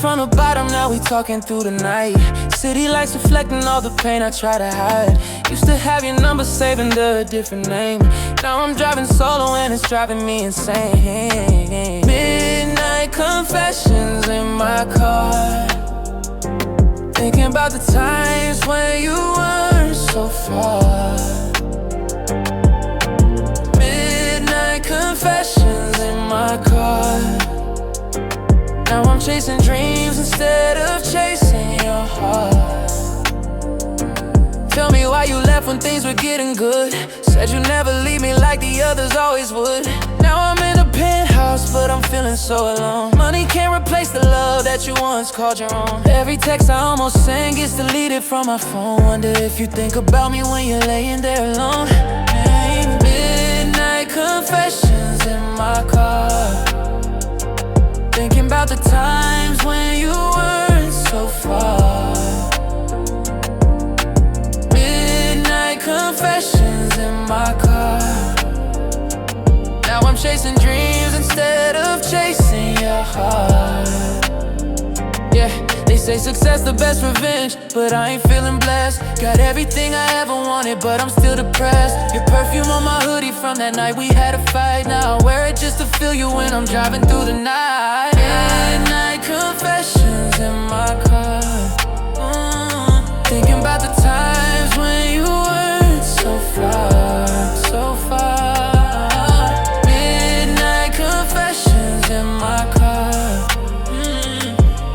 from the bottom, now we talking through the night. City lights reflecting all the pain I try to hide. Used to have your number saved under a different name. Now I'm driving solo and it's driving me insane. Midnight confessions in my car, thinking about the times when you weren't so far. Midnight confessions in my car. Now I'm chasing dreams instead of chasing your heart. Tell me why you left when things were getting good. Said you'd never leave me like the others always would. Now I'm in a penthouse, but I'm feeling so alone. Money can't replace the love that you once called your own. Every text I almost sent gets deleted from my phone. Wonder if you think about me when you're laying there alone. Midnight confessions in my car, thinking about the times when you weren't so far. Midnight confessions in my car. Now I'm chasing dreams instead of chasing your heart. Yeah, they say success the best revenge, but I ain't feeling blessed. Got everything I ever wanted, but I'm still depressed. Your perfume on my hoodie from that night we had a fight. Now I wear it just to feel you when I'm driving through the night. Midnight confessions in my car, thinking about the times when you weren't so far, so far. Midnight confessions in my car.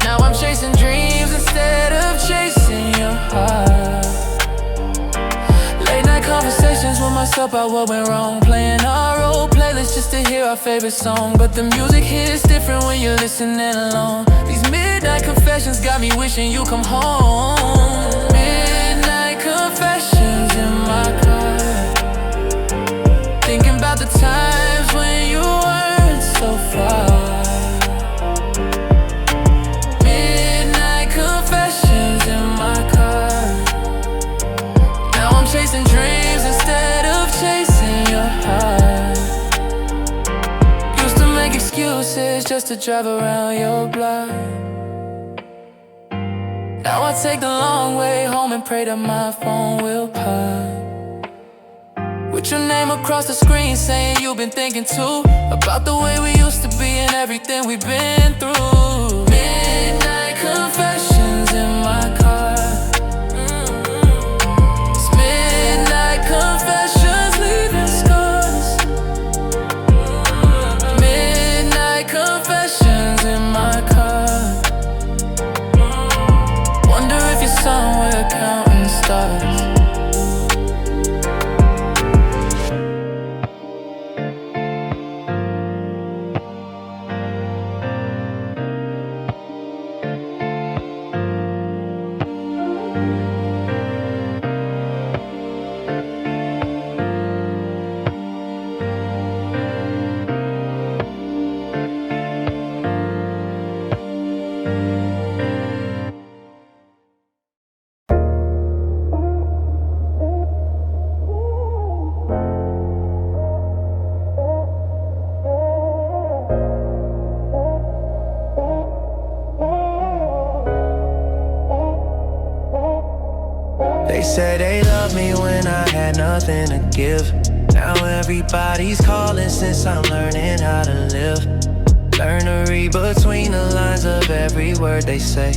Now I'm chasing dreams instead of chasing your heart. Late night conversations with myself about what went wrong, playing our old playlist just to hear our favorite song. But the music hits different when you're listening alone. These midnight confessions got me wishing you come home. Midnight confessions in my car, thinking about the times when you weren't so far. Midnight confessions in my car. Now I'm chasing dreams instead of chasing your heart. Used to make excuses just to drive around your block. Now I take the long way home and pray that my phone will pop, with your name across the screen saying you've been thinking too about the way we used to be and everything we've been through. Midnight confessions in my car. It's midnight confessions leaving scars. Midnight confessions in my car. Wonder if you're somewhere counting stars. They said they loved me when I had nothing to give. Now everybody's calling since I'm learning how to live. Learn to read between the lines of every word they say.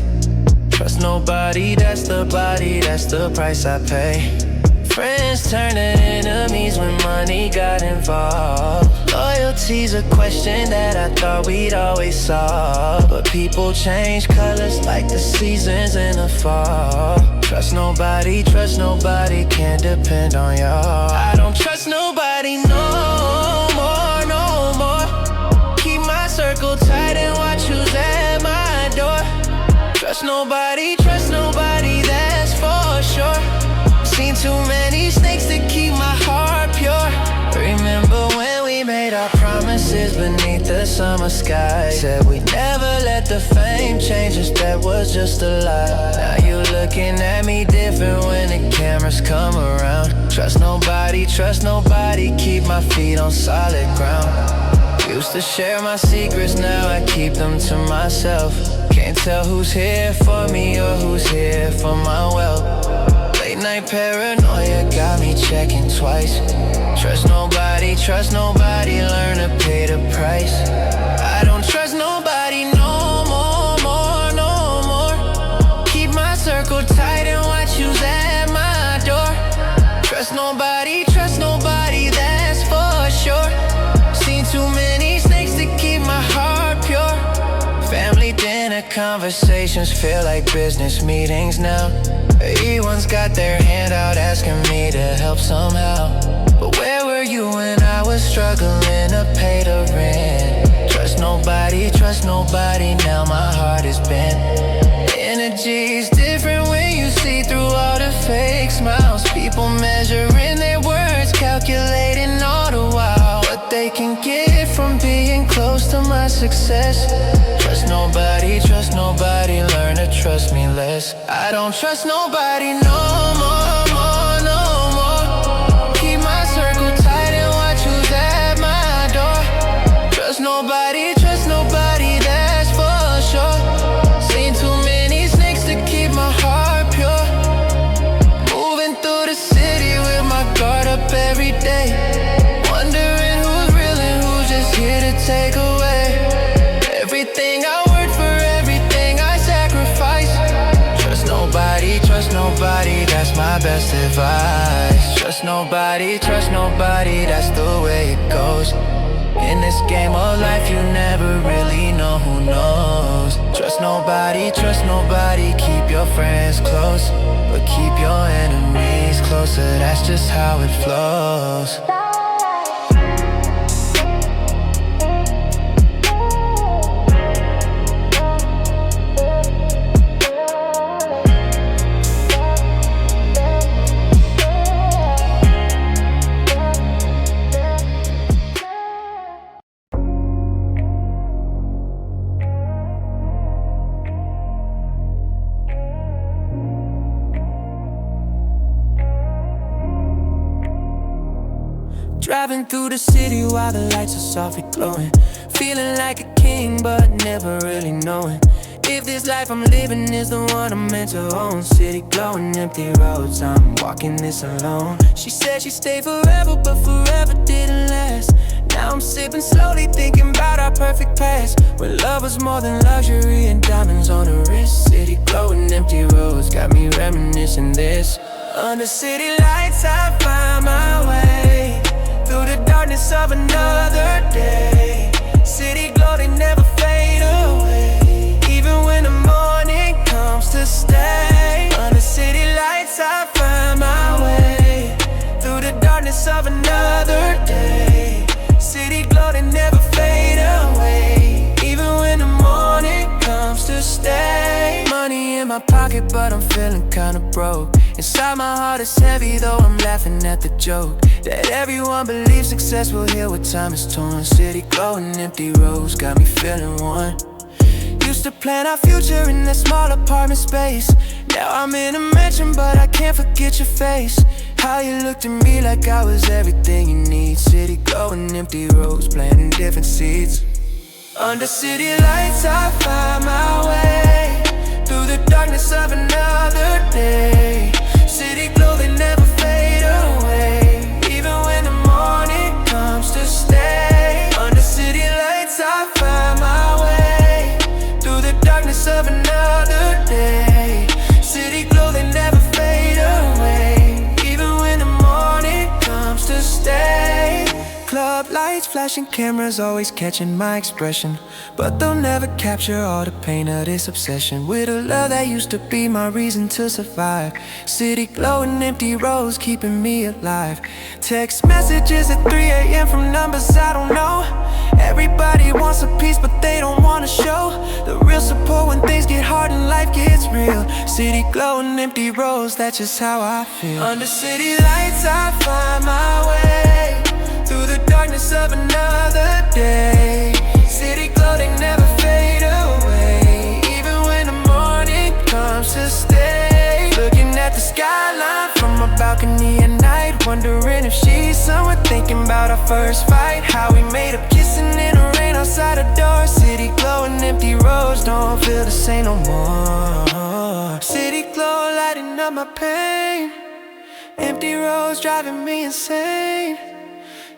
Trust nobody, that's the body, that's the price I pay. Friends turn to enemies when money got involved. Loyalty's a question that I thought we'd always solve, but people change colors like the seasons in the fall. Trust nobody, can't depend on y'all. I don't trust nobody no more, no more. Keep my circle tight and watch who's at my door. Trust nobody, that's for sure. Seen too many snakes to keep my heart pure. Remember when we made our promises beneath the summer sky? Said we'd never let the fame change us, that was just a lie. Now you looking at me different when the cameras come around. Trust nobody, keep my feet on solid ground. Used to share my secrets, now I keep them to myself. Can't Can't tell who's here for me or who's here for my wealth. Late night paranoia got me checking twice. Trust nobody, learn to pay the price. I don't trust nobody no more. Keep my circle tight and watch who's at my door. Trust nobody, that's for sure. Seen too many snakes to keep my heart pure. Family dinner conversations feel like business meetings now. Everyone's got their hand out asking me to help somehow. But where were you when I was struggling to pay the rent? Trust nobody, now my heart is bent. Energy's different when you see through all the fake smiles. People measuring their words, calculating all the while what they can get from being close to my success. Trust nobody, learn to trust me less. I don't trust nobody no more. Keep my circle tight and watch who's at my door. Trust nobody, that's for sure. Seen too many snakes to keep my heart pure. Moving through the city with my guard up every day. Wondering who's real and who's just here to take away everything I worked for, everything I sacrificed. Trust nobody, that's my best advice. Trust nobody, that's the way it goes. In this game of life, you never really know who knows. Trust nobody, keep your friends close, but keep your enemies closer, that's just how it flows. Driving through the city while the lights are softly glowing. Feeling like a king but never really knowing if this life I'm living is the one I'm meant to own. City glowing, empty roads, I'm walking this alone. She said she'd stay forever, but forever didn't last. Now I'm sipping slowly, thinking about our perfect past, when love was more than luxury and diamonds on the wrist. City glowing, empty roads, got me reminiscing this. Under city lights I find my way through the darkness of another day. City glow, they never fade away, even when the morning comes to stay. Under city lights I find my way through the darkness of another day. City glow, they never fade away, even when the morning comes to stay. Money in my pocket, but I'm feeling kinda broke. Inside my heart is heavy, though I'm laughing at the joke that everyone believes success will heal what time is torn. City glowing, empty roads, got me feeling one. Used to plan our future in that small apartment space. Now I'm in a mansion, but I can't forget your face. How you looked at me like I was everything you need. City glowing, empty roads, planting different seeds. Under city lights I find my way through the darkness of another day. City glow, they never fade away, even when the morning comes to stay. Under city lights I find my way through the darkness of another day. City glow, they never fade away, even when the morning comes to stay. Club lights, flashing cameras, always catching my expression, but they'll never capture all the pain of this obsession with a love that used to be my reason to survive. City glowing, empty roads, keeping me alive. Text messages at 3 a.m. from numbers I don't know. Everybody wants a piece, but they don't wanna show the real support when things get hard and life gets real. City glowing, empty roads, that's just how I feel. Under city lights I find my way through the darkness of another day. City glow, they never fade away, even when the morning comes to stay. Looking at the skyline from a balcony at night, wondering if she's somewhere, thinking about our first fight. How we made up kissing in the rain outside the door. City glowing, empty roads, don't feel the same no out my pain. Empty roads driving me insane.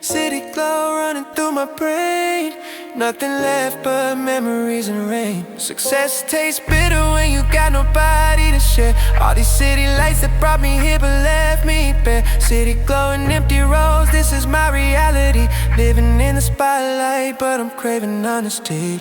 City glow running through my brain. Nothing left but memories and rain. Success tastes bitter when you got nobody to share. All these city lights that brought me here but left me bare. City glow and empty roads, this is my reality. Living in the spotlight, but I'm craving honesty.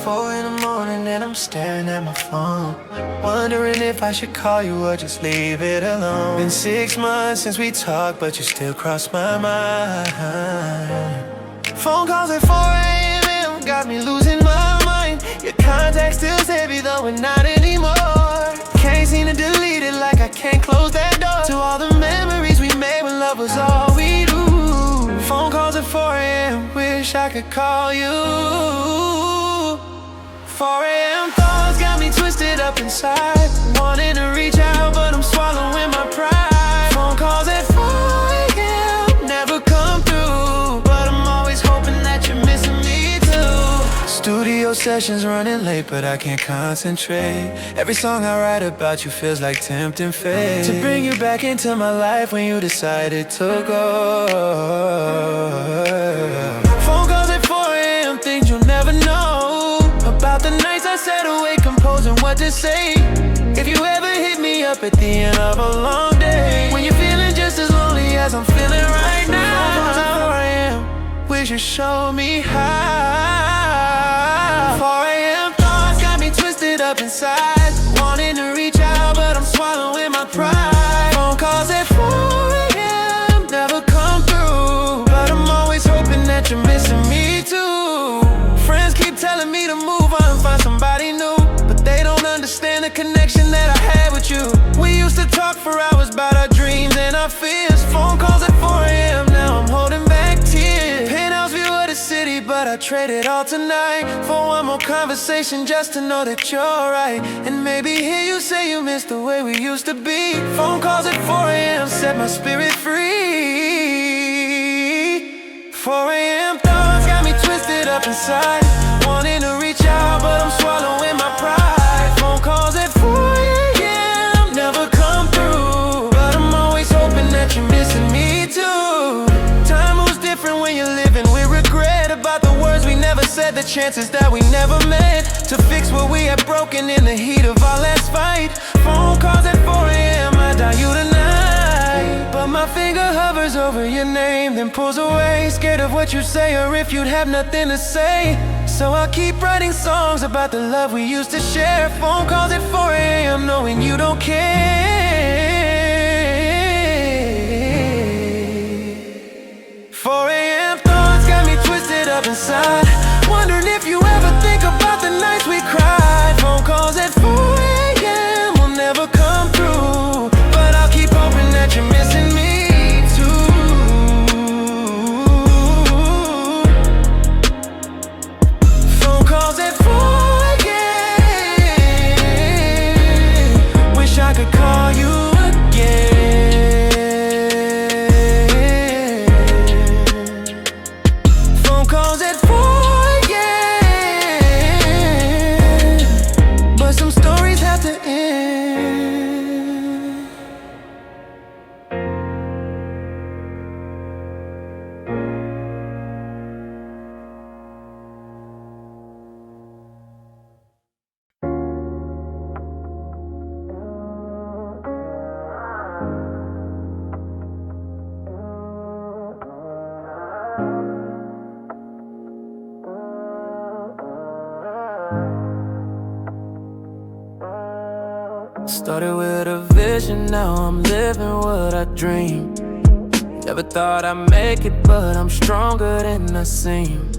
4 in the morning and I'm staring at my phone, wondering if I should call you or just leave it alone. Been 6 months since we talked, but you still cross my mind. Phone calls at 4 a.m. got me losing my mind. Your contact still's heavy though we're not anymore. Can't seem to delete it like I can't close that door to all the memories we made when love was all we do. Phone calls at 4 a.m. wish I could call you. 4 a.m. thoughts got me twisted up inside, wanting to reach out but I'm swallowing my pride. Phone calls at 4 a.m. never come through, but I'm always hoping that you're missing me too. Studio sessions running late but I can't concentrate. Every song I write about you feels like tempting fate to bring you back into my life when you decided to go. Phone calls at 4 a.m. things you'll never know about the nights I sat awake composing what to say. If you ever hit me up at the end of a long day, when you're feeling just as lonely as I'm feeling right now, 4 a.m. wish you showed me how. 4 a.m. thoughts got me twisted up inside, wanting to reach out but I'm swallowing my pride. Phone calls at 4 a.m. never come through, but I'm always hoping that you're missing me too. Friends keep telling me to move on, find somebody new, but they don't understand the connection that I had with you. We used to talk for hours about our dreams and our fears. Phone calls at 4 a.m. now I'm holding back tears. Penthouse view of the city, but I trade it all tonight for one more conversation just to know that you're right, and maybe hear you say you miss the way we used to be. Phone calls at 4 a.m. set my spirit free. 4 a.m. thoughts got me twisted up inside, wanting to reach out but I'm swallowing my pride. Phone calls at 4 a.m. never come through, but I'm always hoping that you're missing me too. Time moves different when you're living with regret about the words we never said, the chances that we never met to fix what we had broken in the heat of our last fight. Phone calls at 4 a.m. I dial you tonight, but my finger hovers over your name then pulls away, scared of what you'd say or if you'd have nothing to say. So I'll keep writing songs about the love we used to share. Phone calls at 4 a.m. knowing you don't care. 4 a.m. thoughts got me twisted up inside, wondering if you ever think about the nights we cried. Phone calls at 4 a.m. will never come through, but I'll keep hoping that you're missing me too. Phone calls at 4 a.m. wish I could call you again. Phone calls at 4 a.m. but some stories have to end. Started with a vision, now I'm living what I dream. Never thought I'd make it, but I'm stronger than I seem.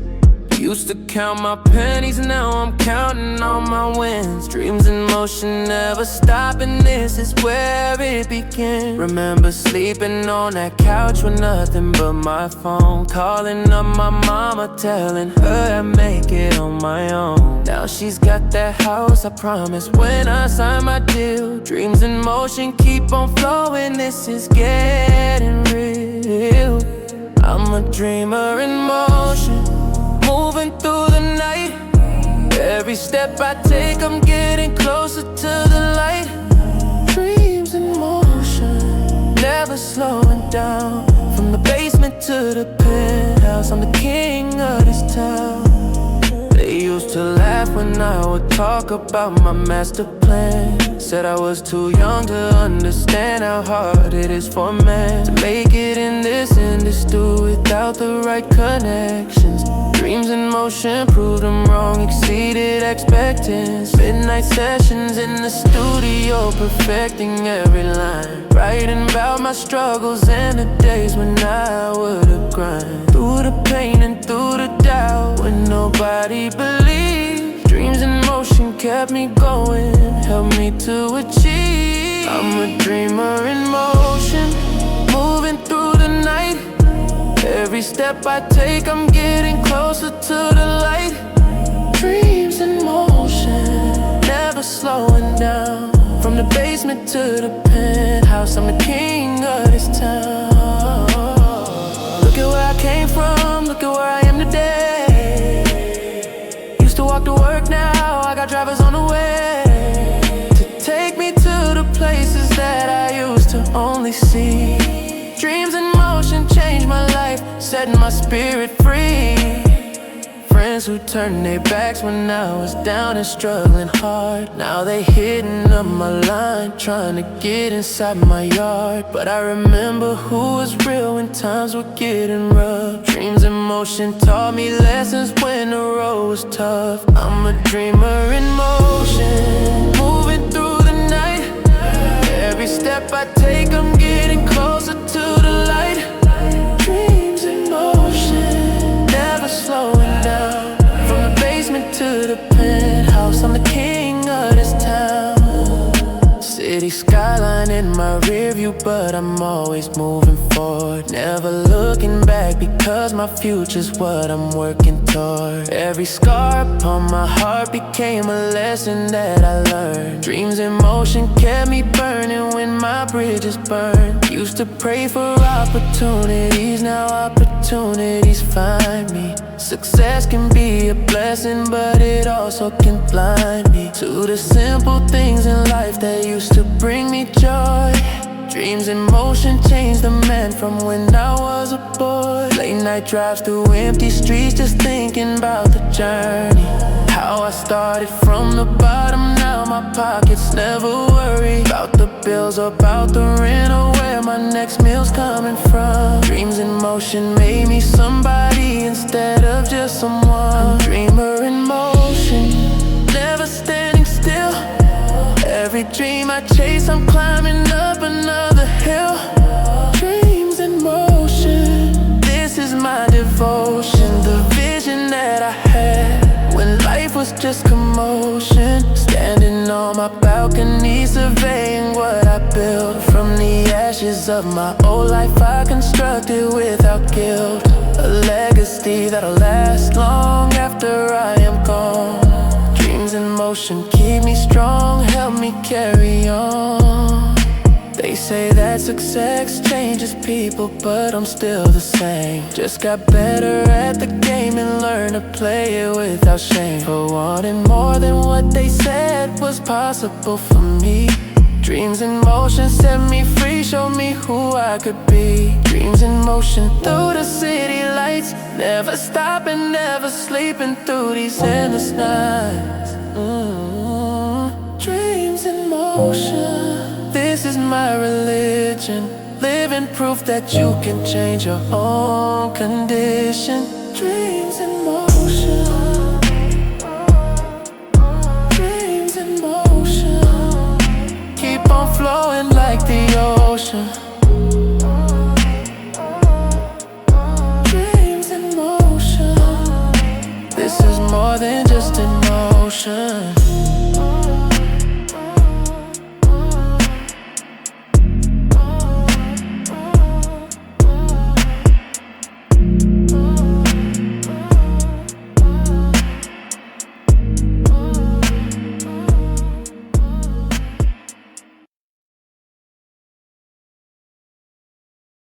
Used to count my pennies, now I'm counting all my wins. Dreams in motion, never stopping, this is where it began. Remember sleeping on that couch with nothing but my phone, calling up my mama, telling her I'd make it on my own. Now she's got that house, I promise when I sign my deal. Dreams in motion, keep on flowing, this is getting real. I'm a dreamer in motion, moving through the night. Every step I take, I'm getting closer to the light. Dreams in motion, never slowing down. From the basement to the penthouse, I'm the king of this town. They used to laugh when I would talk about my master plan. Said I was too young to understand how hard it is for a man to make it in this industry without the right connections. Dreams in motion, proved them wrong, exceeded expectations. Midnight sessions in the studio, perfecting every line. Writing about my struggles and the days when I would've grind. Through the pain and through the doubt, when nobody believed. Dreams in motion kept me going, helped me to achieve. I'm a dreamer in motion, moving through the night. Every step I take, I'm getting closer to the light. Dreams in motion, never slowing down. From the basement to the penthouse, I'm the king of this town. Look at where I came from, look at where I am today. Used to walk to work, now I got drivers on the way to take me to the places that I used to only see. Dreams in motion changed my life, setting my spirit free. Friends who turned their backs when I was down and struggling hard, now they hitting up my line, trying to get inside my yard. But I remember who was real when times were getting rough. Dreams in motion taught me lessons when the road was tough. I'm a dreamer in motion, moving through the night. Every step I take, I'm getting closer to the light. Dreams in motion, never slowing down. From the basement to the penthouse, I'm the king of this town. City skyline in my rear view, but I'm always moving forward. Never looking back, because my future's what I'm working toward. Every scar upon my heart became a lesson that I learned. Dreams in motion kept me burning when my bridges burned. Used to pray for opportunities, now opportunities find me. Success can be a blessing, but it also can blind me to the simple things in life that used to bring me joy. Dreams in motion changed the man from when I was a boy. Late night drives through empty streets, just thinking about the journey. How I started from the bottom, now my pockets never worry about the bills, about the rent, or where my next meal's coming from. Dreams in motion made me somebody instead of just someone. I'm a dreamer in motion, never standing still. Every dream I chase, I'm climbing up another hill. Dreams in motion, this is my devotion. The vision that I had when life was just commotion. Standing on my balcony, surveying what I built. From the ashes of my old life, I constructed without guilt. A legacy that'll last long after I am gone. Dreams in motion keep me strong, help me carry on. They say that success changes people, but I'm still the same. Just got better at the game and learned to play it without shame. For wanting more than what they said was possible for me. Dreams in motion set me free, showed me who I could be. Dreams in motion through the city lights, never stopping, never sleeping through these endless nights. Dreams in motion, this is my religion. Living proof that you can change your own condition. Dreams in motion, dreams in motion, keep on flowing like the ocean.